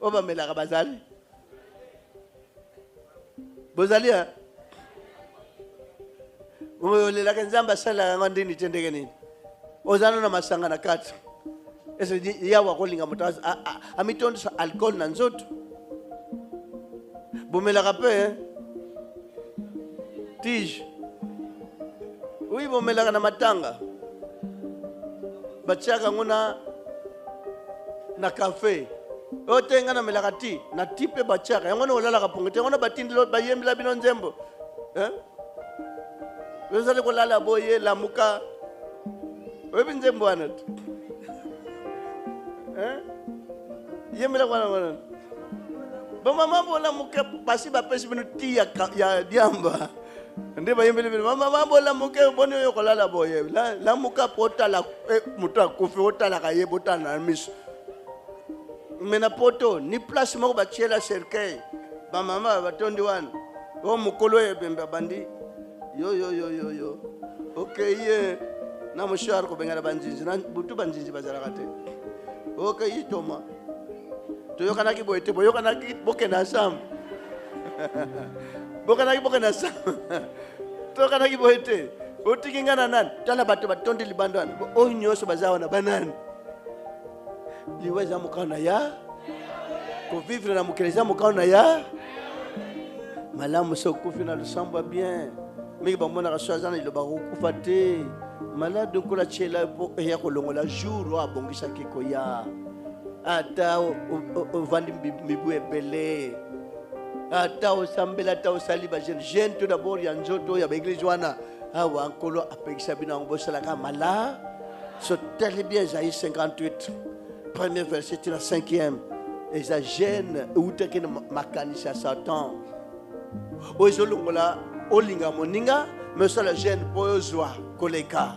obamelaka bazali bozali hein olelaka nzambe asalelaka ngo ndini tendeke nini ozana na masanga na kati ese yawa kolinga moto amitondisa alcool na nzoto bomelaka pe tige oui bomelaka na matanga batiaka ngo na cafe otenga na melaka ti na ti pe batiaka yango na olalaka pongo te yango na batindilo bayembela bino nzembo wezali kolala boye lamuka webi nzembo wana yembela wana bamama bolamuka basi bapesi bino ti ya diamba nde bayembele bino mama bolamuka boni oyo kolala boye lamuka potala mutu akufi otalaka ye botala na miso mena poto ni place moko batiela cercueil bamama batondi wana o mukolo yebembe bandi yo okay na mushar ko bengala banjinji na butu banjinji bazalaka te okay toma toyokana ki boyete boyokana ki bokena sam bokena sam toyokana ki boyete otikingana nan tala bato batondi libandwana o nyoso bazawa na banani liweza mukana ya ko vivre na mukeleza mukana ya malamu so kufina lusamba bien mais bamona kaswazana iloba kufa te malade ko la chela ya kolongola jour wa bongisa kiko ya ata vandi mibu ebele ata osambela ata osaliba jeune tout d'abord ya nzoto ya l'église wana awa ankolo apekisa bina ngobosala ka mala so tellement bien Isaïe 58 premier verset la 5e et ça gêne ou te que makanisa Satan ozolongola olinga moninga mais ça la gêne poezwa koleka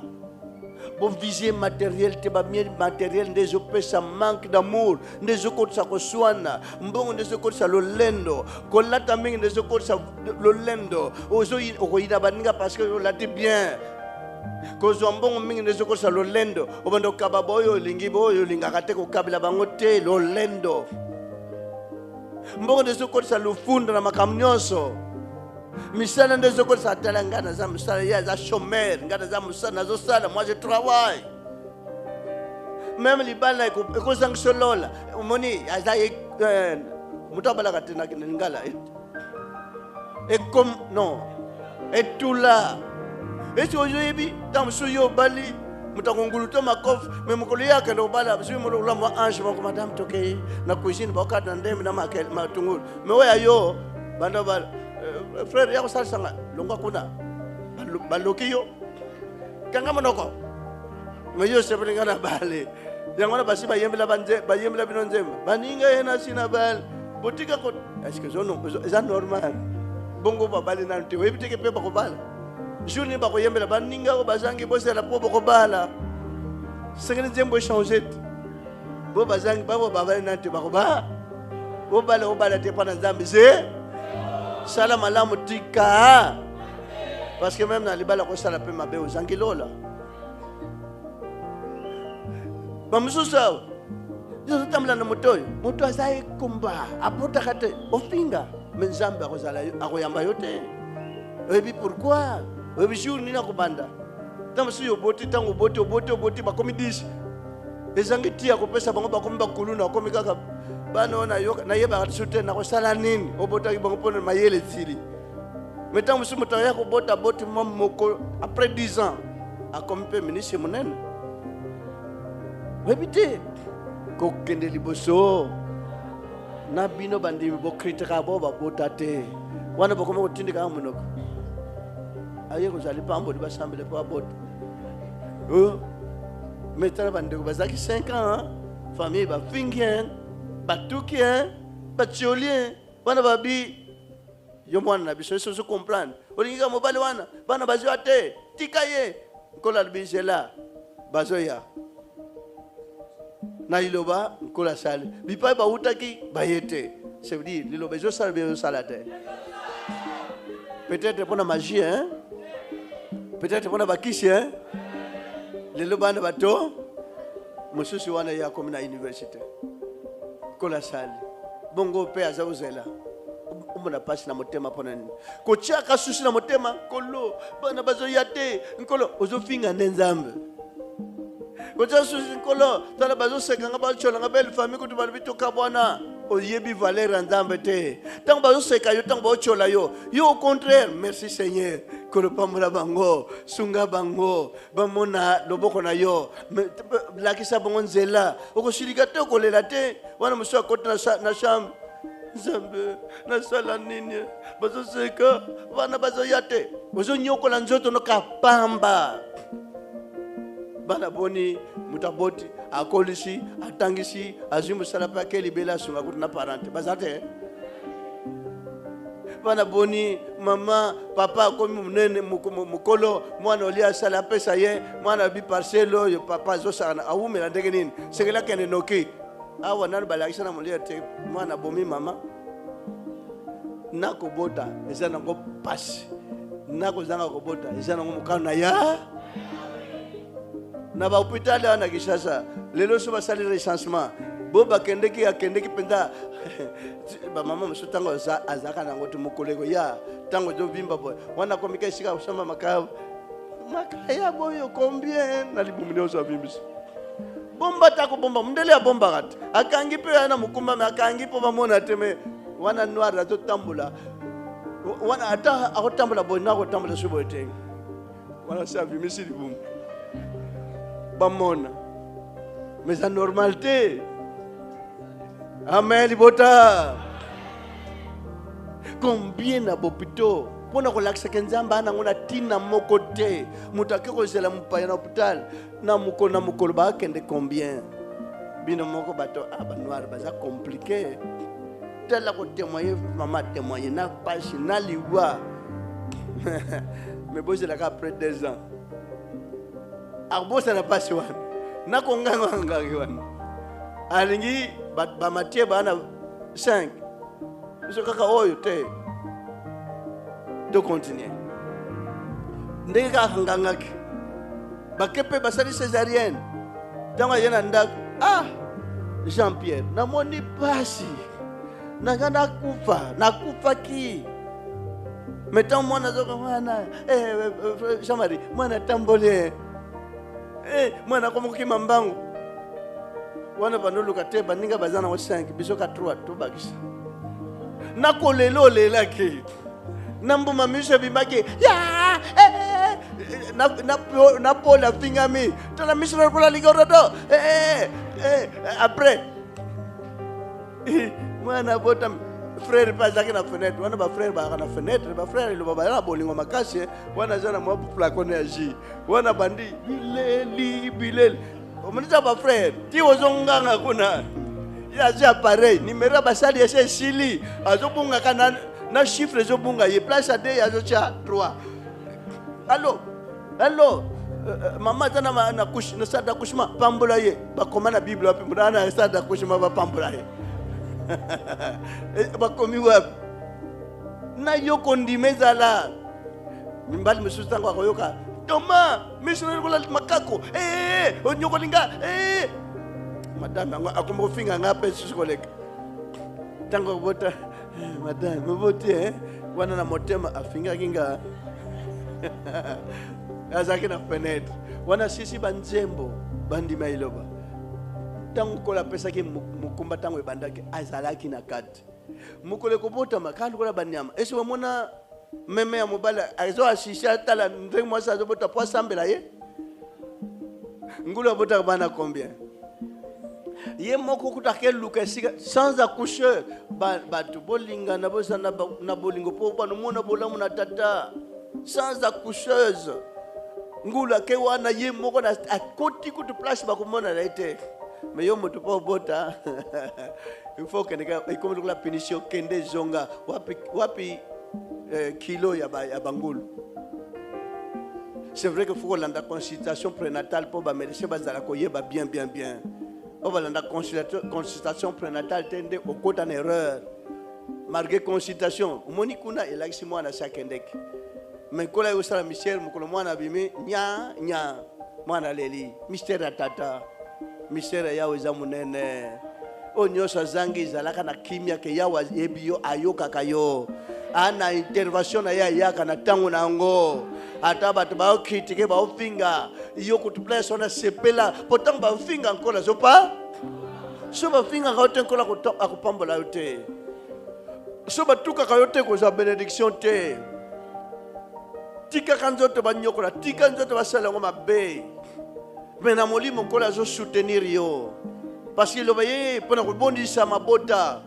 bon viser matériel te ba matériel des opesa manque d'amour des okotsa ko swana mbongo des okotsa lolendo kolata mingi des okotsa lolendo ozo okoyina baninga parce que lati bien kozwa mbongo mingi des okotsa lolendo obando kababoyo lingi boyo lingaka te ko kabila bango te lolendo mbongo des okotsa lufunda na makamnyoso misala ndezo ko satala ngana za misala ya za chômeur ngana za musala nazo sala moi je travaille même libala ko sang solola moni aza mutabala katina ngala et comme non et tout là et tu oyebi tam suyo bali mutakonguluto makof mais mukolo yake ndo bala bisu mo la mo ange mo madame toke na cuisine ba kata ndem na makel matungulu mais oya yo banda bala frère yako sala sanga longa kuna balokiyo kanga monoko meyo sebelinga na bale yangona basi bayembela bayembela bino nzemba baninga yena sina bal botika ko est-ce que c'est normal bongo babali nanti webiteke pe bako bala journée bako yembela baninga ko bazangi bosela po bako bala sengene nzembo changer bo bazangi babo babali nanti bako ba bo bala te pana nzambi Salam alamu tika parce que même dans les balles ko sala pe mabe ozangilola bamususa yo tamla na motoyo moto azai kumba apota kate ofinga menzamba ko sala akoyamba yote ebi pourquoi ebi jour ni na kubanda tamusu yo boti tango boti bakomi 10 ezangitia ko pesa bango bakomi bakuluna bakomi kaka bano na yeba katute na ko sala nini obota bango pona mayele tsili metango musu mutaya ko bota boti mamoko après 10 ans akomi pe ministre monene webite ko kende liboso na bino bandi bo kritika bo babota te wana bakomi ko tindika munoko aye ko zali pambo di basambele po abota metara bandi ko bazaki 5 ans famille ba fingien batukien batiolien bana babi yo mwana na biso so comprendre olinga mobali wana bana bazo ate tikaye kola bisela bazoya na iloba kola sale bipa ba utaki bayete ça veut dire liloba zo sale bien salate peut-être pour la magie hein peut-être pour la bakisi hein liloba na bato mususu wana ya comme na université kola sale bongo pe azawuzela umona pasi na motema ponani ko chaka susi na motema kolo bana bazoya te nkolo ozofinga nenzambe ko chaka susi nkolo tala bazoseka ngaba chola ngabeli famille kuti bali bitoka bwana oyebi valeur nzambe te tango bazoseka yo tango bachola yo au contraire merci Seigneur kolo pamula bango sunga bango bamona loboko na yo lakisa bango nzela okosilika te okolela te wana muso akota na chambre Nzambe nasala nini bazoseka bana bazoya te bazonyokola nzoto no kapamba bana boni mutaboti akolisi atangisi azimu sala pa ke libela sunga kuti na parente bazate bana boni mama papa komi munene mukolo mwana olia sala pesa ye mwana bi parcelo yo papa zo sana awumela ndenge nini sekela kene noki awa nani balakisa na mulia te mwana bomi mama nako bota eza nango pasi nako zanga ko bota eza nango mukana ya na ba hôpital ana Kinshasa lelo so basali recensement bo bakendeki akendeki penda ba mama musutango azaka nango tumukoleko ya tango jo vimba boy wana komika shika usoma makaya boyo combien na libumino so vimbisi bomba tako bomba mndele ya bomba kat akangi pe ana mukumba me akangi po bamona teme wana noir ato tambula wana ata akotambula boy na akotambula subo te wana sa vimisi libum bamona mais ça normalité amen libota combien na bopito pona ko lakisa kenzamba ana ngona tina moko te mutake ko zela mpaya na hôpital na mukolo ba kende combien bino moko bato aba noir baza compliqué tela ko témoigner mama témoigner na page na liwa mais bozela ka après 2 ans arbosa na page wana na ko nganga wana alingi ba matie bana 5 biso kaka oyo te de continuer ndenge kaka ngangaki bakepe basali césarienne ntango ayena ndako Jean-Pierre namoni pasi nanga nakufaki metan mwana zoka mwana Jean-Marie mwana tambole mwana komoki mambango wana banoluka te baninga bazana wa 5 biso ka 3 to bakisa nakolelo lelaki nambuma mishe bimaki ya na pola fingami tala mishe pola ligorodo après mwana bota frère bazaki na fenêtre wana ba frère ba na fenêtre ba frère lo baba na bolingo makasi wana zana mo flacon ya ji wana bandi bileli omonisa ba frère ti ozonganga kuna ya ja pareil numéro basali ya shili azobunga kana na chiffre zobunga ye place a 2 azo cha 3 allo mama tana na kush na sada kushma pambola ye bakoma na bible wapi mudana sada kushma ba pambola ye bakomi wapi na yoko ndimezala mimbali msutango akoyoka Toma missionnaire kola makako onyokolinga madame akombo finga ngape sikoleka tango bota madame mbote wana na motema afinga kinga azaki na fenêtre wana sisi banzembo bandima iloba tango kola pesa ki mukumba tango ebandaki azalaki na kati mukole kobota makalo kola banyama esi wamona meme ya mobala azo ashisha tala ndenge mwasa azo bota po sambela ye ngulu bota bana combien ye moko kutake luka sika sans accoucheur ba to bolinga na bosa na bolingo po bana mona bolamu na tata sans accoucheuse ngula ke wana ye moko na akoti kutu place ba komona na ite mais yo moto po bota il faut que ndeka ikomo la punition kende zonga wapi kilo ya bangulu. C'est vrai que faut la consultation prénatale pour ba médecin bazala ko yeba bien. On va la consultation prénatale tende au côté en erreur. Malgré consultation, moni kuna elakisi mwana sakendek. Mais kola yo sala mystère mukolo mwana bimi nya mwana leli mystère tata mystère ya weza munene Onyosa zangi zalaka na kimia ke yawa ebio ayoka kayo. Ana intervention na ya yaka na tango na ngo. Ata batu ba critique ba ofinga. Yo kutuplay sona sepela. Potang ba ofinga nkola zopa. So ba finga ka oten kola akupambola yote. So ba tuka ka yote ko za benediction te. Tika kanzote ba nyokola, tika nzote ba sala ngoma be. Mena molimo kola zo soutenir yo. Parce que le voyez, pendant que bon dit ça ma bota.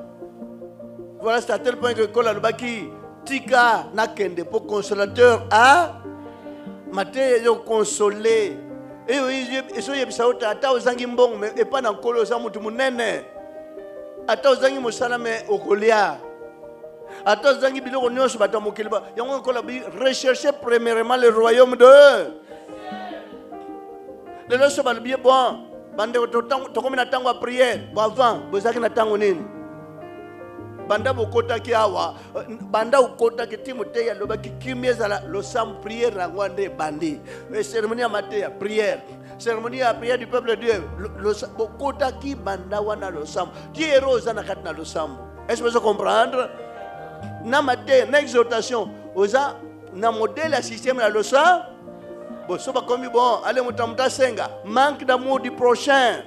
Voilà, c'est à tel point que kola le baki tika na kende pour consolateur a maté yo consoler. Et so yebisa ota ata ozangi mbongo mais et pas dans kolo za mutu munene. Ata ozangi musala mais okolia. Ata ozangi biloko nyonso bato mokili ba. Yango kola bi rechercher premièrement le royaume de. Le loso ba bien bon. Bande tokomi na tango ya prière bo avant bozaki na tango nini banda bokota ki awa banda ukota ki Timothée aloba ki kimia ezala lo sam prière na ngwande bandi cérémonie ya mateya prière cérémonie ya prière du peuple de Dieu bokota ki banda wana lo sam ti héros na kati na lo sam. Est-ce que vous comprendre na mateya na exhortation oza na modèle ya système na lo sam. Bon, so bakomi bon, allez mutamuta senga, manque d'amour du prochain.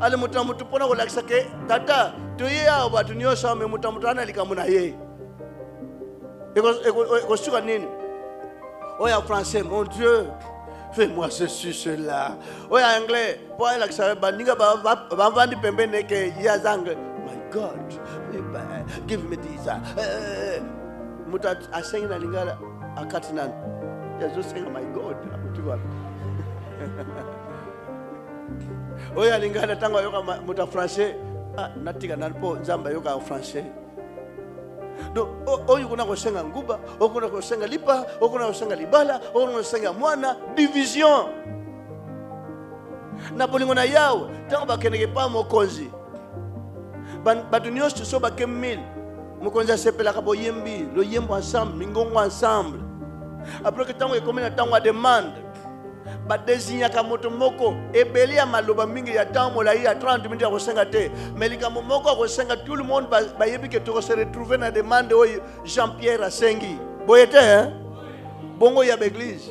Allez mutamuta pona ko lakisa ke tata, to ye ya batu nyosa me mutamuta na likamuna ye. Eko suka nini? Oya français, mon Dieu, fais-moi ceci cela. Oya anglais, po ya lakisa bandinga ba vandi pembene ke ya zangle. My God, give me this. Muta asenga na lingala akatina. Just saying, my God, oya lingana tango yoka muta français natika nalpo nzamba yoka français. Donc oyo kuna ko senga nguba, okuna ko senga lipa, okuna ko senga libala, okuna ko senga mwana division. Na bolingo na yawe tango bakeneke pa mokonzi. Batu nyonso so bakem 1000. Mokonzi asepelaka boyembi, lo yembo ensemble, mingongo ensemble. Après que tango ekomi na tango demande ba désigner ka moto moko ebeli ya maloba mingi ya tango la ya 30 minutes ya kosenga te mais likambo moko kosenga tout le monde ba yebi ke to se retrouver na demande oyo Jean-Pierre asengi boyete hein bongo ya l'église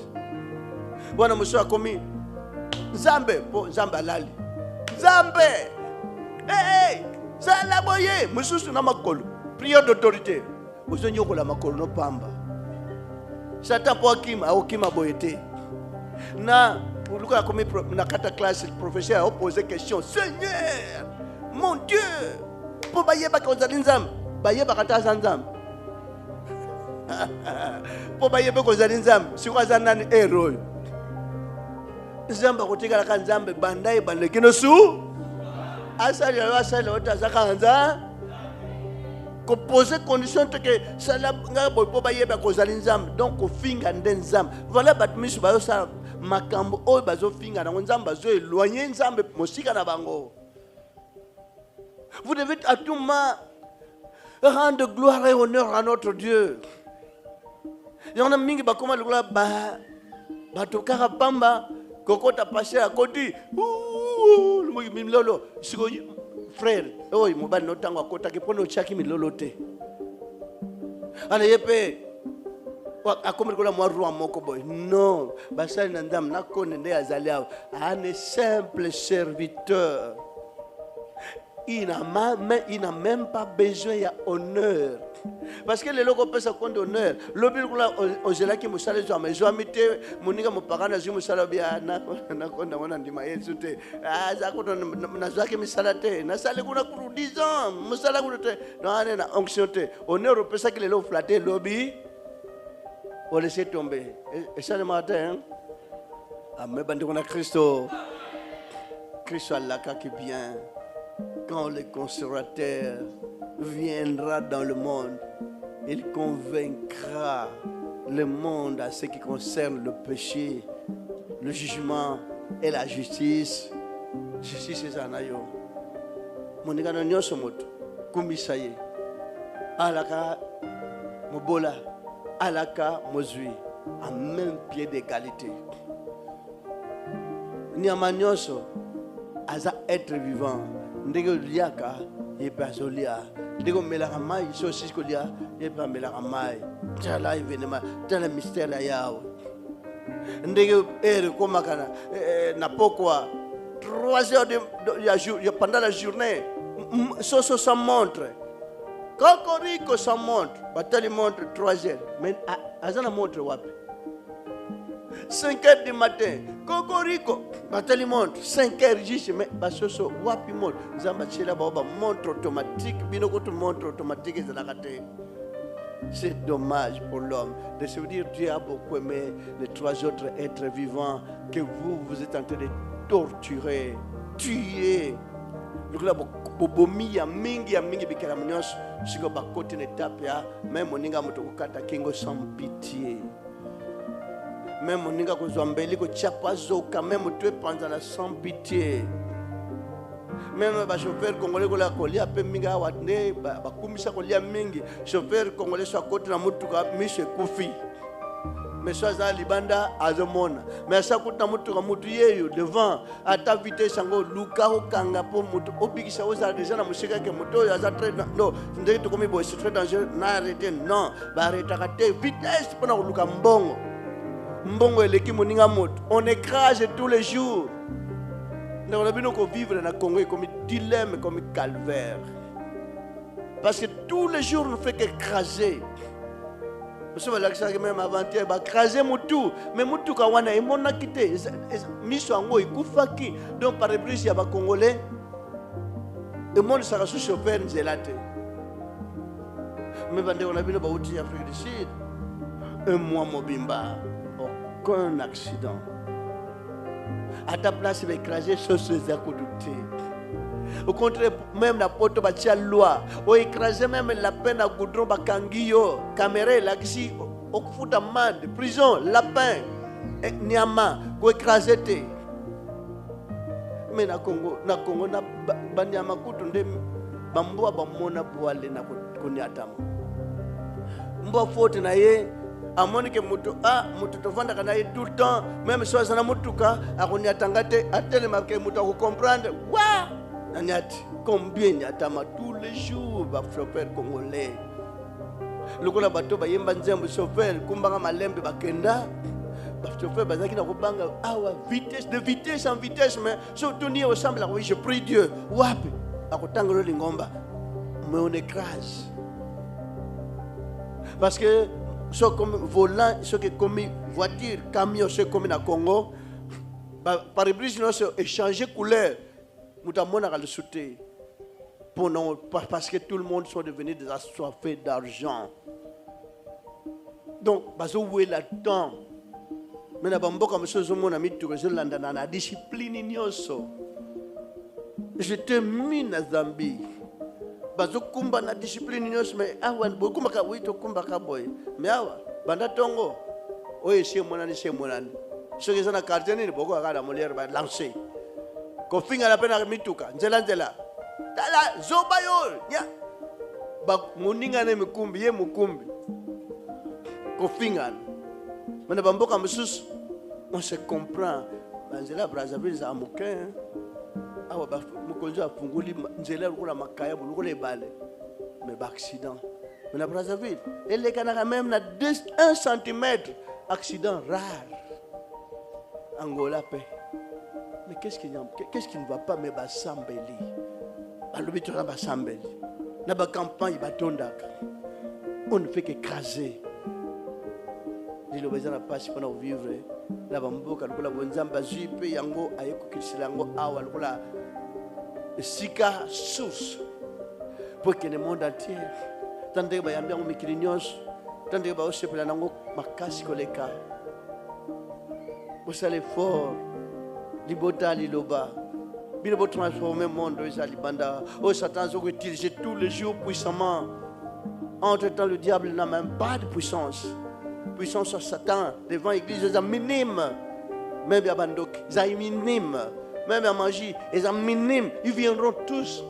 bwana muso akomi Nzambe po Nzambe alali Nzambe sala boye mususu na makolo prière d'autorité ozonyo la makolo no pamba Satan po akima boyete. Na uluka komi na kata classe professeur a posé question. Seigneur, mon Dieu, po bayeba ka ozali nzambe, bayeba kata nzambe. Po bayeba ko ozali nzambe, si kwa nani héros. Nzambe kotikala ka nzambe bandai bandekino su. Asali otazaka nzambe. Ko poser condition que sala nga boy po bayeba ko zali nzambe donc ko finga nde nzambe voilà batmisu bayo sa makambo oyo bazo finga na nzambe bazo éloigner nzambe mosika na bango. Vous devez à tout moment rendre gloire et honneur à notre Dieu. Yona mingi bakoma lukula ba batokaka pamba kokota passer à côté lolo siko frère oy mobali no tango akota ke pono chaki milolo te ana yepe akomri kola mwa roi moko boy non basali na ndam na kone nde azali awa un simple serviteur. Il n'a même pas besoin d'honneur. Parce que les locaux peuvent compte d'honneur. L'objet on gela qui musala zo mais zo amite moninga mopakana zo musala bia na konda wana ndima yesu te za ko na zo ke misala te na sale kuna ku 10 ans musala ku te na na onction te honneur peut ça que les lo flatter lobby on laisser tomber et ça le matin amen bande on a Christo Allah qui vient. Quand le consolateur viendra dans le monde, il convaincra le monde à ce qui concerne le péché, le jugement et la justice. Justice c'est ça, nayo. Mon gars, nous sommes kumbisaye. Alaka mobola, alaka mozui, à même pied d'égalité. Niamanyoso, aza être vivant. ndenge liaka yepe azolia ndenge omelaka mai so sisi kolia yepe amelaka mai tala événement tala mystère ya Yawe ndenge ere komaka na pokwa 3 heures pendant la journée soso sa montre Cocorico sa montre batali montre 3 heures mais azana montre wapi 5 heures du matin Cocorico batali montre 5 heures juste mais basoso wapi montre zamba chela ba montre automatique binoko to montre automatique ezalaka te. C'est dommage pour l'homme de se dire Dieu a beaucoup aimé les 3 autres êtres vivants que vous êtes en train de torturer, tuer. Donc là, bobomi ya mingi bikala mnyos siko bakoti ne tape ya même moninga moto kokata kingo sans pitié. Même moninga ko zombeli ko chapa zoka même tu panzala sans pitié. Même les chauffeurs congolais qui ont collé à Peminga, ils mingi. Chauffeur congolais soit côté na mutuka, Michel Koufi. Mais soit à Libanda, à Zemona. Mais ça coûte na mutuka mutuye devant à ta vitesse sango Luka au Kanga pour mutu. Obikisa aux déjà na musika que muto ya très non. Ndé to comme boy c'est très dangereux. Na arrêter non. Ba arrêter vitesse pour na Luka mbongo. Mbongo eleki moninga moto. On écrase tous les jours. On a besoin de vivre dans le Congo comme un dilemme, comme un calvaire. Parce que tous les jours, on ne fait qu'écraser. Parce que même avant-hier, on a écrasé Moutou. Mais Moutou, quand on a émoné, quitté. Donc, par exemple, il y a des Congolais. Le monde sera sous chauffeur, mais on a besoin de l'Afrique du Sud. Un mois, Mobimba. Aucun accident. À ta place, il va écraser sur ces accoudotés. Au contraire, même la porte va tirer la loi. Ou écraser même la peine à goudron, bakangio, caméra, là, ici, au fout d'amende, prison, lapin, niama, ou écraser. Mais na Congo, na banyama kutunde, bamboa bamona boale na konyatamu. Mboa faute na ye. À moins que mutu tovanda kana tout le temps même si ça na mutuka akoni atangate atelema ke mutu ko comprendre wa nanyati combien nyatama tous les jours ba chauffeur congolais lokola bato ba yemba nzembo chauffeur kumbanga malembe bakenda ba chauffeur bazaki na kubanga awa vitesse de vitesse en vitesse mais surtout ni ensemble oui je prie Dieu wapi akotanga lo lingomba mais on écrase parce que ce comme volant, ce qui est comme voiture, camion, ce comme dans Congo, par exemple, nous avons échangé couleur. Nous avons le soutien. Parce que tout le monde sont devenus des assoiffés d'argent. Donc, où est là-dedans? Mais nous avons mis la discipline. Je termine à Zambie. Bazokumba na discipline nyos mais awan bokumba ka wito kumba ka boy mais awa banda tongo oye chez monani ce que ça na quartier ni boko ka da molière ba lancer ko finga la pena mituka nzela tala zobayo ya ba muninga ne mikumbi ye mukumbi ko finga mana bamboka mususu on se comprend banzela Brazzaville za amukin awa ba mukonzo afunguli nzela lokola makaya lokola ebale mais ba accident mais na Brazzaville elle est quand même na 1 cm accident rare Angola paix mais qu'est-ce qui ne va pas mais ba sambeli alobi to ba sambeli na ba campagne ba tondaka on ne fait qu'écraser dilo bezana passe pour vivre la bamboka lokola bonzamba zipe yango ayeko kisila yango awa lokola sika source pour que le monde entier tande ba yambia ngo mikili nyos tande ba osepela nango makasi koleka bosale fort libota liloba bino bo transformer monde ezali banda o satan zo utiliser tous les jours puissamment. Entre-temps le diable n'a même pas de puissance sur Satan devant l'église est minime même à Bandok c'est minime même à magie ils sont minimes ils viendront tous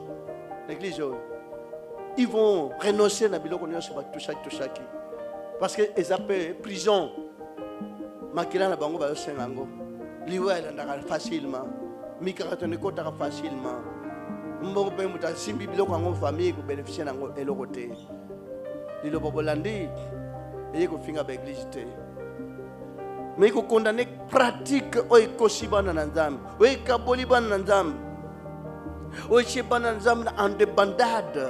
l'église ils vont renoncer na biloko nyonso ba tout chaque parce que ils appellent prison makila na bango ba sengango liwa elandaka facilement mikaratone kotaka facilement Mboko pe muta simbi biloko ngo famille ko bénéficier nango eloko te. Lilo bobolandi et ko finga ba église te. Mais ko condamner pratique oy kosibana na nzambe. Oy kaboli bana na nzambe. Oy chebana na nzambe en débandade.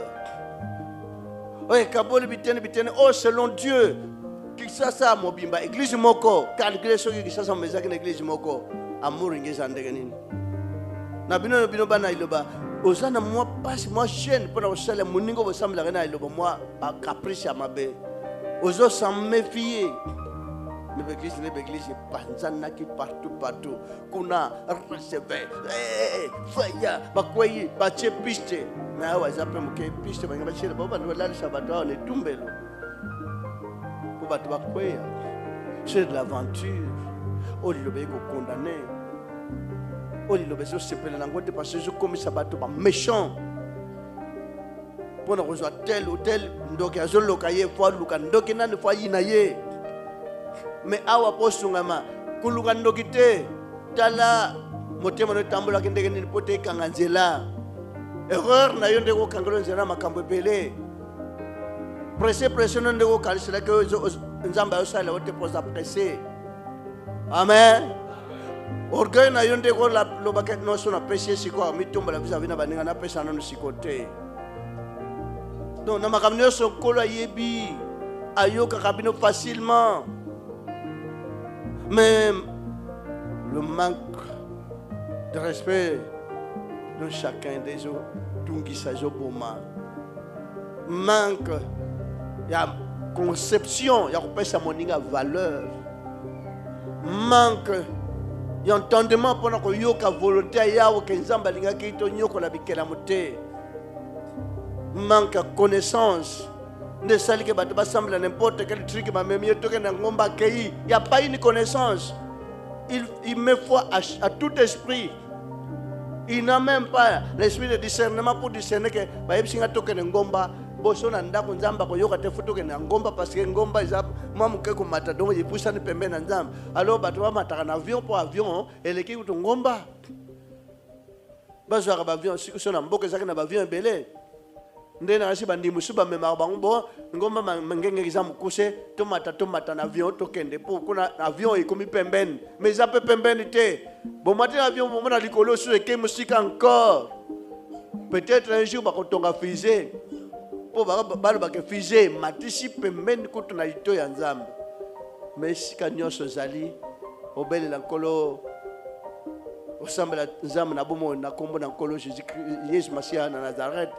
Oy kaboli bitene oh selon Dieu. Qui ça mobimba église moko calculer ce qui ça mezaki na église moko amour ngeza ndegenini. Na bino bana iloba osana moi passe moi chaîne pour osala moningo bosambela na iloba moi ba caprice ya mabe. Ozo s'en méfier. L'église panzana qui partout kuna recever faya bakwayi bache piste na wazape muke piste banga bachela baba ndolala sabato ne tumbelo pour batu bakwaya c'est de l'aventure oli lobe ko condamné oli lobe so sepela nangote parce que je comme sabato ba méchant pour rejoindre tel hôtel ndoki azoloka ye fois luka ndoki nane fois yinaye. Mais awa posungama kuluka ndoki te tala motema no tambola kindenge ni pote kanganzela erreur na yonde ko kangalo nzela makambo ebele pressé no ndeko kalisela ke nzamba yosala wote posa pressé amen orgueil na yonde ko la lobaka no sona péché siko mitomba la visa vina baninga na pesa no sikote donc na makambo so kolo yebi ayoka kabino facilement. Mais le manque de respect de chacun des autres, tout qui s'agit pour moi, manque, il y a conception, il y a une valeur, manque, il y a entendement pour que y ait volonté, il y a manque de connaissance. Ne sali que batu semble n'importe quel truc ma même yotoke na ngomba kei il y a pas une connaissance il me faut à tout esprit il n'a même pas l'esprit de discernement pour discerner que ba yebsinga toke na ngomba boso na ndako nzamba ko yoka te futoke na ngomba parce que ngomba isa mamu ke ko mata donc il pousse na pembe na nzamba alors batu ba mataka na avion pour avion eleki kuto ngomba bazo ka ba avion siko na mboka zaka na ba avion belé. Ndena asi bandi musuba mema bango ngomba mangenge kizamu kuse tomata na avion tokende pour kuna avion ikomi pembeni mais ça peut pembeni te bon matin avion bon na likolo sur ke musika encore peut-être un jour ba kotonga fusée pour ba ke fusée matisi pembeni kutu na ito ya nzambe mais sika nyoso zali obele la nkolo osambela nzambe na bomo na kombo na nkolo Jésus Masia na Nazareth.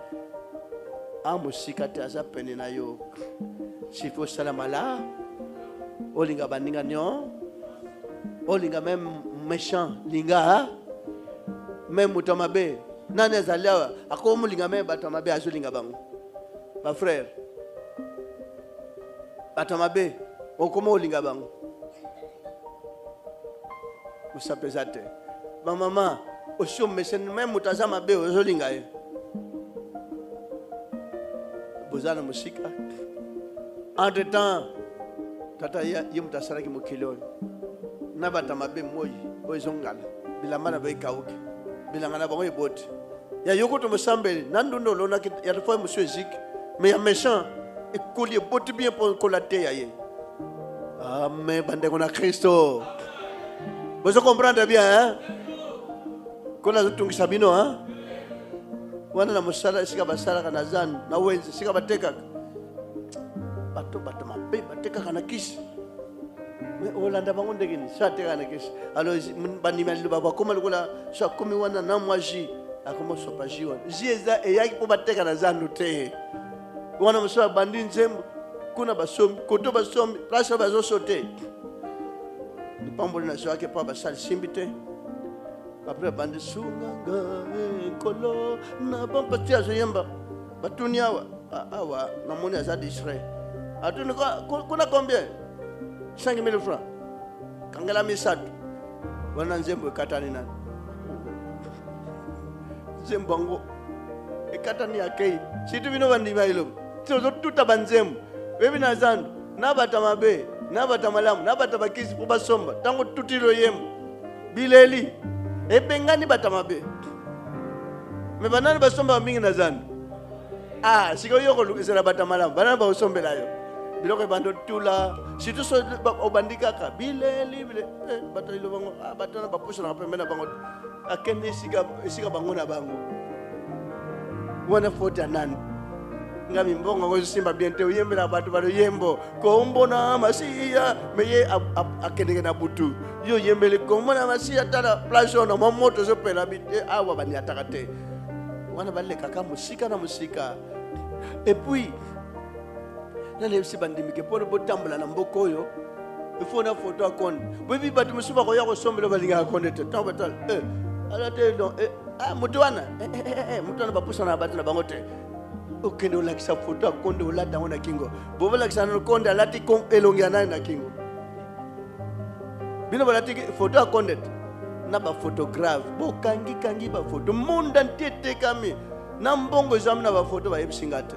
Amusika te aza pene na yo sifo salama la olinga baninga nyo olinga même méchant linga même mutamabe nani azalia akomo linga même batamabe azolinga bango ba frère batamabe okomo olinga bango usapezate ba mama osho mesen même mutazama be ozolinga ye bozana musika entre temps tata yimta saraki mukiloni nabata mabe moyi oyizongala bilamana bayikauke bilangana bango iboti ya yokoto musambeli nandundo lona ya fois monsieur Zik mais ya méchant ekoli boti bien pour colate ya ye amen bande kona Kristo vous comprenez bien hein kola zutungisa bino hein wana na musala sika basala kana zan na wenzi sika bateka bato mabe bateka kana kisi me olanda bango ndegeni sa teka kana kisi alors banima liba bakoma lokola sa komi wana na mwaji akoma sopa jiwa jieza eyaki po bateka na zan te wana musala bandi nzembo kuna basomi koto basomi place bazo sote pamboli na soake pa basali simbite. Après bande sunganga kolo na bampa tia zoyemba batunia awa na moni aza distrait atuni kuna combien 5000 francs kangala misatu wana nzembo ekatani nani nzembo ekatani akei situ bino bandi bailo tozo tuta banzembo bebi na zandu na batamabe na batamalamu na batabakisi po basomba tango tutilo yembo bileli ebengani batamabe Mais banana basomba mingi na zanu. Ah, si yo ko lukisela batamala, banana ba usombela yo. Biloko bando tula, si tu so obandika ka bileli bile batalo bango batana ba pusa na pemena bango. Akende siga bango na bango. Wana fota nani. Ngami mbongo ngo simba biente uyembela batu balo yembo ko mbona masiya meye akende na butu yo yembele ko mbona masiya tala plajo na moto zo pela bite awa bani atakate wana balle kaka musika na musika et puis na lesi bandimi ke polo botambula na mboko yo il faut na photo akonde bibi batu musuba ko ya ko sombelo balinga akonde te taw batal ala te don mutwana mutwana bapusa na batu na bangote. Ok, nous avons sa photo à Konde, on l'a dans la kingo. Vous voulez que ça nous Konde à la tikom elongiana na kingo. Bino la photo à Konde. Na ba photographe. Bo kangi ba photo. Monde entier te kami. Na mbongo zam na ba photo ba epsingate.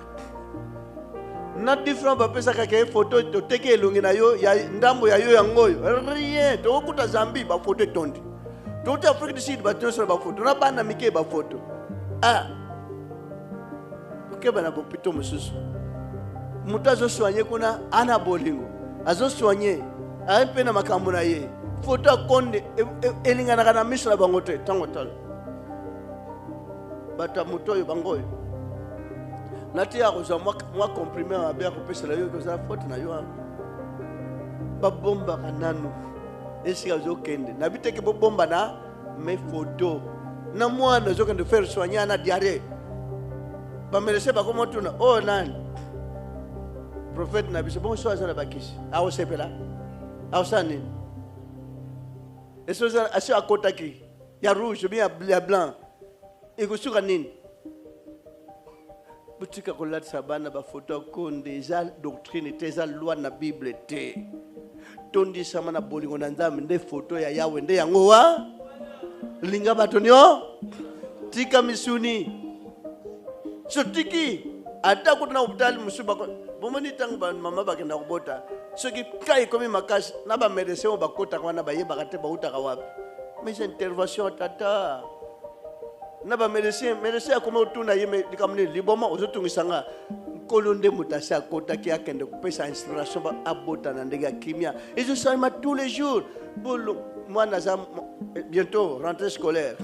Na different ba pesa ka photo to teke elongina yo ya ndambo ya yo yangoyo. Rien. To okuta Zambi ba photo tondi. To ta Afrique du Sud ba toso ba photo. Na bana mike ba photo. Kebana bopito mususu mutu azosoanye kuna ana bolingo azosoanye ape na makambo na ye foto akonde elingana na miso na bango te tango tala bata mutu oyo bango oyo nati ya kozwa mwa comprimé mabe ya kopesela yo kozala foto na yo babombaka nanu esika ozokende na biteke bobomba na me foto na mwana ozokende faire soigner na diarrhée bamelese bakoma tuna oh nani prophète na biso bonso azala bakisi awo sepela awo sani eso za asio akotaki ya rouge bien ya blanc ikusuka nini butika kolatisa bana ba photo konde za doctrine te za loi na bible te tondi sama na bolingo na nzambe nde photo ya yawe nde yango wa linga batonio tika misuni sotiki ata kutana ubutali musuba bomoni tangu ba mama bakenda kubota soki kai komi makasi na ba medecin ba kota kwa na ba yeba kate ba utaka wapi mais intervention tata na ba medecin akoma utuna yeme dikamne liboma ozotungisanga kolonde mutasi akota ki akende kupesa inspiration ba abota na ndega kimia et je ça tous les jours bolo mwana za bientôt rentrée scolaire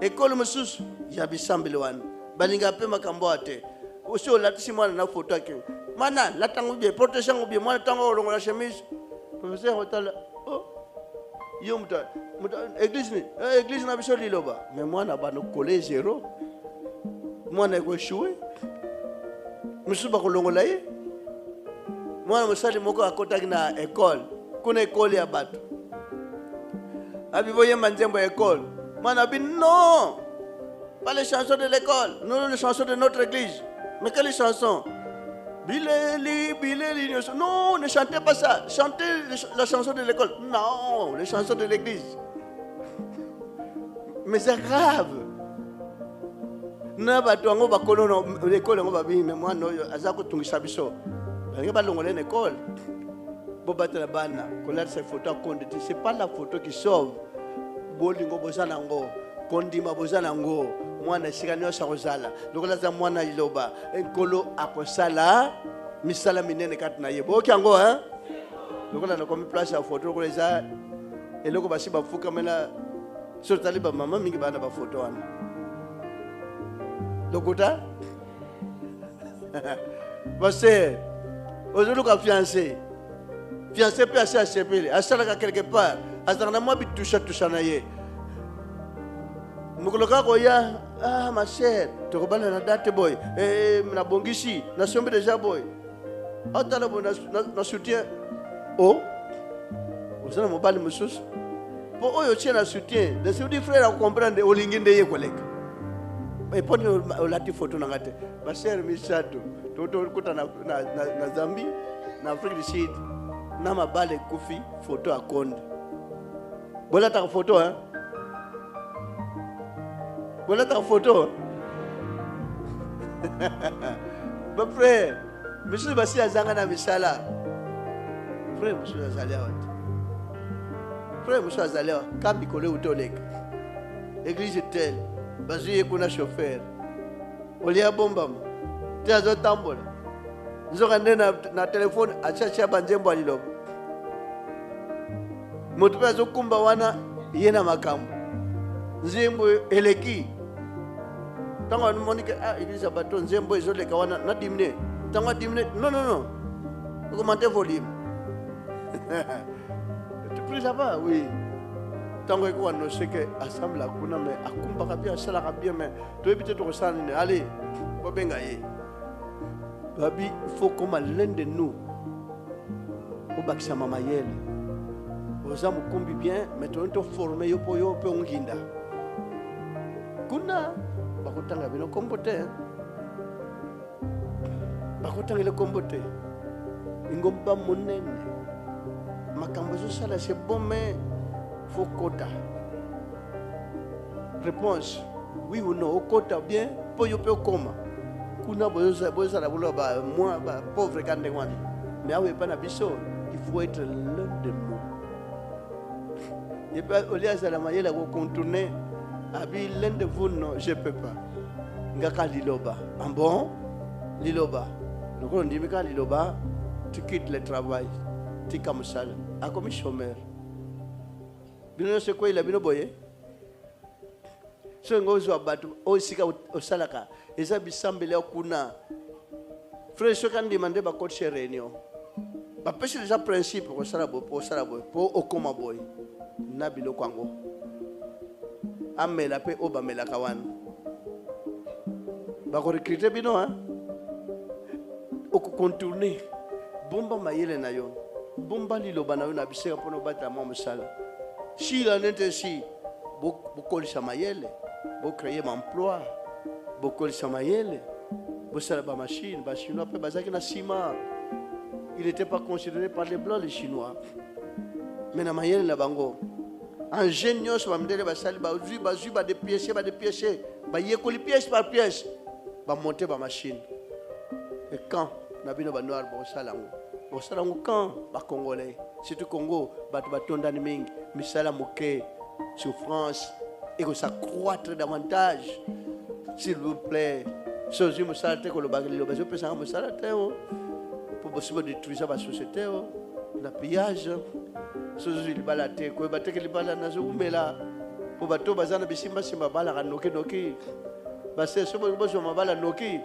école mususu ya bisambilwana balinga pe makambo ate osho latisi mwana na photo yake mana latango bien protection bien mwana tango longo la chemise professeur hotala oh yo muta église na biso liloba mais mwana bano collège zéro mwana ko choué musuba ko longo la ye mwana musali moko akotaki na école kuna école ya bato abiboye manzembo école mwana bi non. Pas les chansons de l'école, non les chansons de notre église. Mais quelles chansons? Bileli, non, ne chantez pas ça. Chantez la chanson de l'école. Non, les chansons de l'église. Mais c'est grave. Na ba tuango ba kono l'école ngo ba bi mais moi no azako tungisa biso. Ba ba longola une école. Bo batela bana, kola cette photo konde, c'est pas la photo qui sauve. Bolingo bozana ngo, kondima bozana ngo. Mwana sikani osa kozala lokola za mwana iloba enkolo akosala misala minene kati na yebo okyango lokola na komi place ya photo lokola za eloko basi bafuka mena sotali ba mama mingi bana ba photo wana lokuta parce ozoluka fiancé pe asa sepele asala quelque part asana mwa bitusha na ye mukoloka ko ya ma chère to ko bana na date boy na bongisi na sombe déjà boy atala bona na soutien oh osana mobali mususu po oyo tient soutien de se dit frère à comprendre olinginde ye koleka et pour la photo na ngate ma chère misato to kuta na Zambie na Afrique du Sud na mabale kufi photo à Konde bola ta photo voilà ta photo. Mon frère, monsieur Bassi Azangana Misala. Frère, monsieur Azalea. Frère, monsieur Azalea, quand il connaît Utolek, l'église est telle. bazwi kuna chauffeur olia bomba te azotambola nzoka nde na telefone achacha banzembo aliloba moto mpe azokumba wana ye na makambo nzembo eleki ntango amoni ke eglise ya bato nzembo ezoleka wana na dimine ntango adimine non augmente volume tu pries là-bas oui ntango eko annonce ke assemble kuna mais akumbaka bien asalaka bien mais toyebi te tokosala nini allez kobenga ye babi il faut comme l'un de nous obakisa mama yele oza mokumbi bien mais toyoni toforme yo mpo yo mpe onginda kuna bakotanga bino kombo te bakotangele kombo te ingomba monene makambo ezosala c'est bon mais faut kota réponse oui ou non okota bien mpo yo mpe okoma kuna bozala buloba moi pauvre kande wana mais awe pa na biso il faut être l'un de nous et puis au lieu de mayela ko contourner abi l'un de vous non je peux pas ngaka liloba en bon liloba donc on dit ka liloba tu quittes le travail tu comme ça a comme chômeur bino c'est quoi il a bino boye so ngozo abatu osika osalaka eza bisambele kuna frère so kan demander ba coach réunion ba pêche déjà principe ko sala bo po okoma boy na biloko ngo amela pe obamela kawana ba ko recruter bino oko contourner bomba mayele na yo bomba liloba na yo na biseka pono bata mo musala si la nete si bokolisa mayele bo créer emploi bokolisa mayele bo sala ba machine ba chinois pe bazaki na ciment il n'était pas considéré par les blancs les chinois mais na mayele na bango ingénieux ba mdele ba sali ba zui ba de pièces ba yekoli pièce par pièce ba monter ba machine et quand na bino ba noir bo sala ngo quand ba congolais surtout Congo ba tondani mingi misala moke souffrance et que ça croître davantage s'il vous plaît sozi musala te ko lo bagli lo bazo pesa musala te pour possible détruire la société la pillage sozi libala te ko ba te ke libala na zo umbela pour bato bazana bisimba simba bala noki ba se so bo zo mabala noki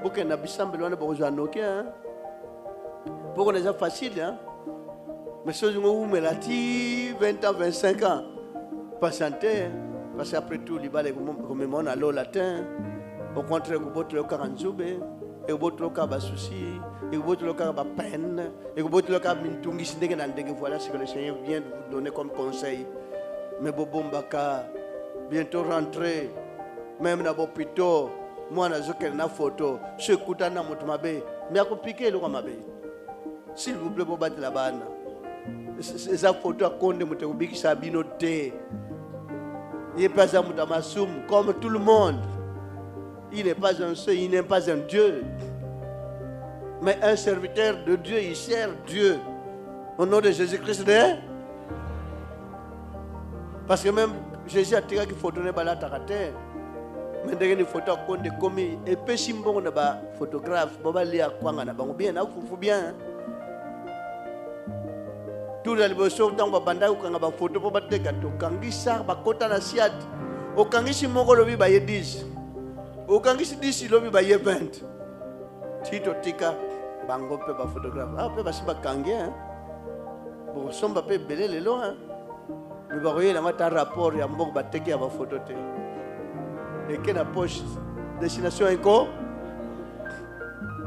boke na bisambelo wana bo zo noki pour les gens facile mais sozi ngo umbela ti 20 ans 25 ans patienter parce qu'après tout libala comme mon allo latin au contraire que votre local en zoube et votre local bas souci et votre local bas peine et votre local mintungi sindenge na ndenge voilà ce que le Seigneur vient de vous donner comme conseil mais bobombaka bientôt rentrer même na bopito moi na zokel na photo ce kuta na moto mabe mais akopiquer le mabe s'il vous plaît pour battre la bana esa photo akonde moto kubikisa bino te il pas un mutamasum comme tout le monde. Il n'est pas un seul, il n'est pas un Dieu. Mais un serviteur de Dieu, il sert Dieu. Au nom de Jésus-Christ, parce que même Jésus a tiré qu'il faut donner la terre. Mais dès qu'il faut de commis et puis si bon na ba photographe, baba lia kwanga na bango bien, na fufu bien. Tout le monde dans ba banda ukanga ba photo po bateka to kangisa ba kota na siat. O kangisi moko lobi ba ye 10. O kangisi 10 lobi ba ye 20. Tito tika bango pe ba photographe. Ah pe ba si ba kange Bo somba pe belele lo Mais ba koyela mata rapport ya mboko bateki ya ba photo te. Et que la poche destination eko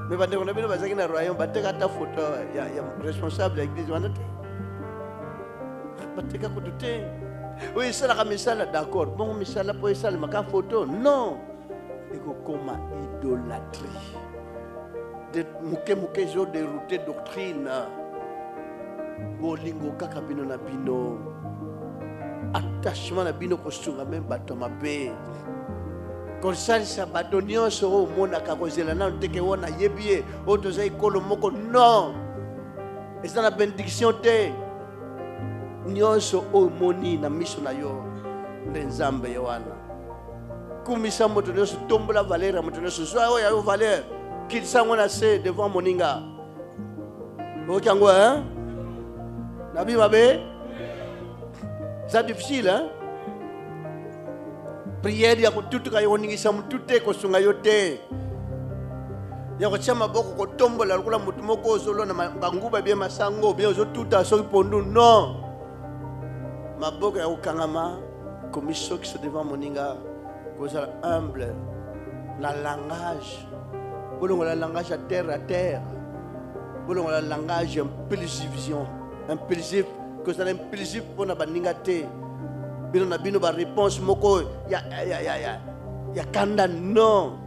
mais bande on a bien bazaki na royaume bateka ta photo ya responsable ya église wana te bateka ko te oui ça la misala d'accord bon misala po ça maka photo non eko koma idolâtrie de muke jo dérouté doctrine bolingo kaka bino na bino attachement na bino ko sunga même bato mabe quand ça bato nyonso omonaka kozela na teke wona yebie otoza ikolo moko non et ça la bénédiction te nyonso omoni na miso na yo nzambe yowana kumisa moto nyonso tombola valeur ya moto nyonso zwa oyo ayo valeur kilisango na se devant moninga oyoki yango hein nabi mabe c'est difficile hein prière ya kotutuka yo ningisa mutu te kosunga yo te ya kotia maboko kotombola lokola motu moko ozolona banguba bie masango bie ozotuta soki pondu non maboko ya kokangama komi soki so devant moninga kozala humble na langage bolongola langage à terre bolongola langage impulsif kozala impulsif mpona baninga te bino na bino ba réponse moko ya kanda non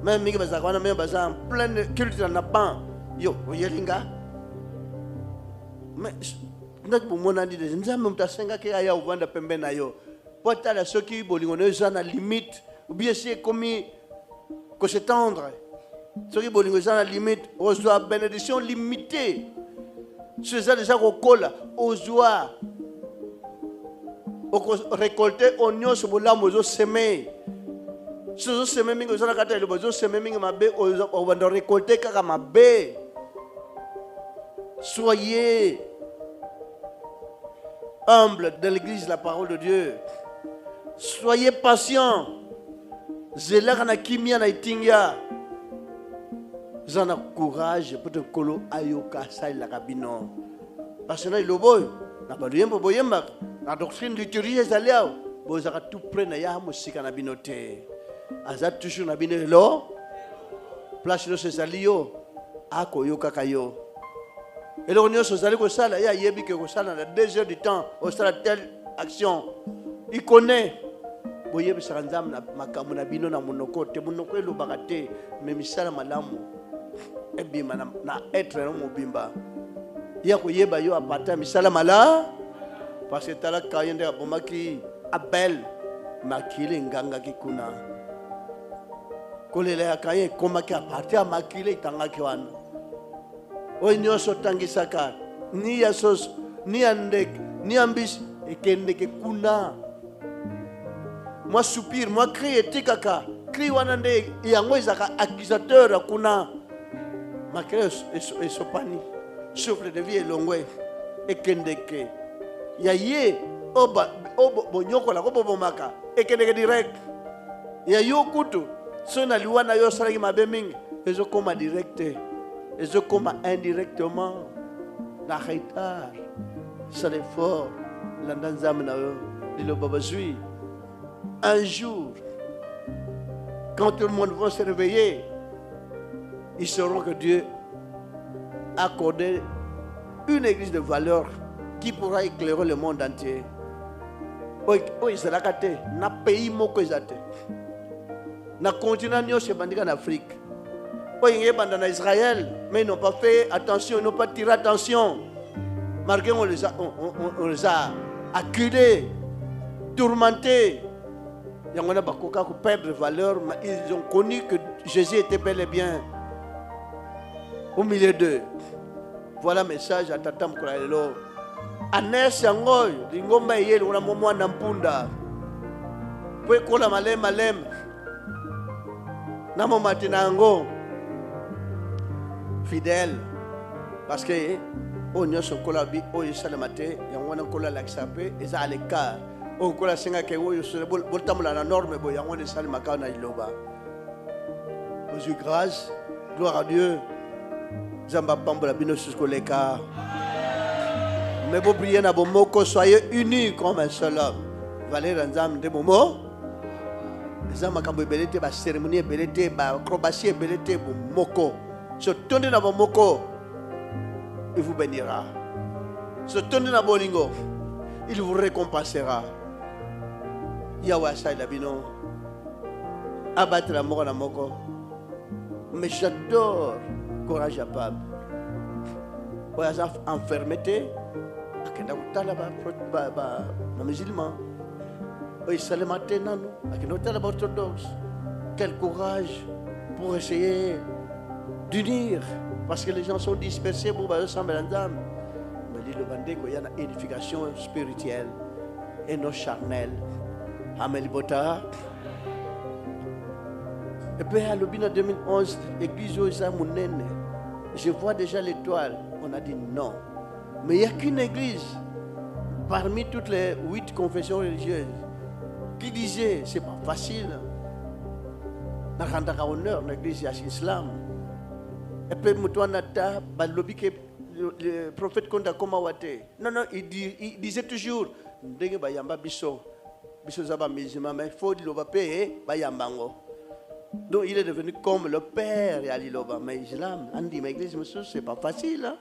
même mingi bazaka wana même baza en pleine culture na ban yo oyelinga mais ndaki bomona ndi de nzambe mutasenga ke aya uvanda pembe na yo potala soki bolingo no za na limite ou bien c'est comme que s'étendre soki bolingo za na limite ozwa bénédiction limitée c'est déjà kokola ozwa récolter oignon sur bolamu ozo semer si ozo semer mingi ozo nakata ile ozo semer mingi mabe on va récolter kaka mabe. Soyez humble de l'église de la parole de Dieu. Soyez patient. Zelaka na kimia na itinga. Zana courage pour te kolo ayoka sa la kabino. Parce que na iloboy na baluyembo boyemba na doctrine liturgie zaliao bozaka tout près na ya musika na binote. Aza toujours na binelo. Place no sesalio akoyoka kayo. Et le réunion sociale que ça, il y a yebi que ça dans 2 heures du temps, au sala telle action. Il connaît. Boyebi saranzam na makamuna bino na monoko te monoko elo bagate mais misala malamu. Ebima na être no mobimba. Ya ko yeba yo apata misala mala parce que tala kayende abomaki Abel makile nganga kikuna. Kolela ya kaye komaki apata makile itangaki wana. Onyoso tangisaka ni ya sos ni andek ni ambis ekendeke kuna moi soupir moi crie tikaka crie wanande yango ezaka accusateur kuna makre esopani souffle de vie elongwe ekendeke ya ye oba bonyoko la ko bomaka ekendeke direct ya yo kutu sona liwana yo salaki mabe mingi ezokoma directe. Et je comme indirectement la retard, c'est l'effort, un jour, quand tout le monde va se réveiller, ils sauront que Dieu a accordé une église de valeur qui pourra éclairer le monde entier. Oui, c'est la carte. Na pays moko ezate. Na continent nyo se bandika en Afrique. Ils sont en Israël, mais ils n'ont pas fait attention, ils n'ont pas tiré attention. Malgré on les a acculés, tourmentés. Il y en a beaucoup qui perdent valeur, mais ils ont connu que Jésus était bel et bien au milieu d'eux. Voilà le message à Tata Mkoraelo. Anes yangoy, lingomba yele una momo nampunda. Pwe kola malem. Namo matinango. Fidèle parce que on y a son colabi on y a le matin y a un cola l'axapé et ça à l'écart on cola singa que on y a le tamula la norme boy y a un salle makana iloba. Jésus grâce gloire à Dieu zamba pambola bino jusqu'au l'écart mais vous priez na bomoko soyez unis comme un seul homme valer nzam de momo zamba kambo belete ba cérémonie belete ba acrobatie belete bomoko. Se tourner dans mon moko, il vous bénira. Se tourner dans mon lingo, il vous récompensera. Yahweh Saïd Labino, abattre la mort à la moko. Mais j'adore courage à Pab. Voilà, ça enfermeté. Akenda utala ba musulman. Oui, ça le matin non. Akenda utala ba orthodoxe. Quel courage pour essayer d'unir, parce que les gens sont dispersés pour ensemble ensemble. Mais il y a une édification spirituelle et non charnelle. Amen. Et puis à l'Obina 2011, l'église Oisa Mounene, je vois déjà l'étoile. On a dit non. Mais il n'y a qu'une église parmi toutes les 8 confessions religieuses qui disait c'est pas facile. Nakandaka honneur l'église Islam. Et puis Moutouanata, le prophète Konda Komawate. Non, il disait toujours Ndenge Bayamba Biso. Biso Zaba Mizima, mais il faut dire Bayambango. Donc il est devenu comme le père et Ali Loba. Mais l'islam, Andi, mais l'église, c'est pas facile. Hein?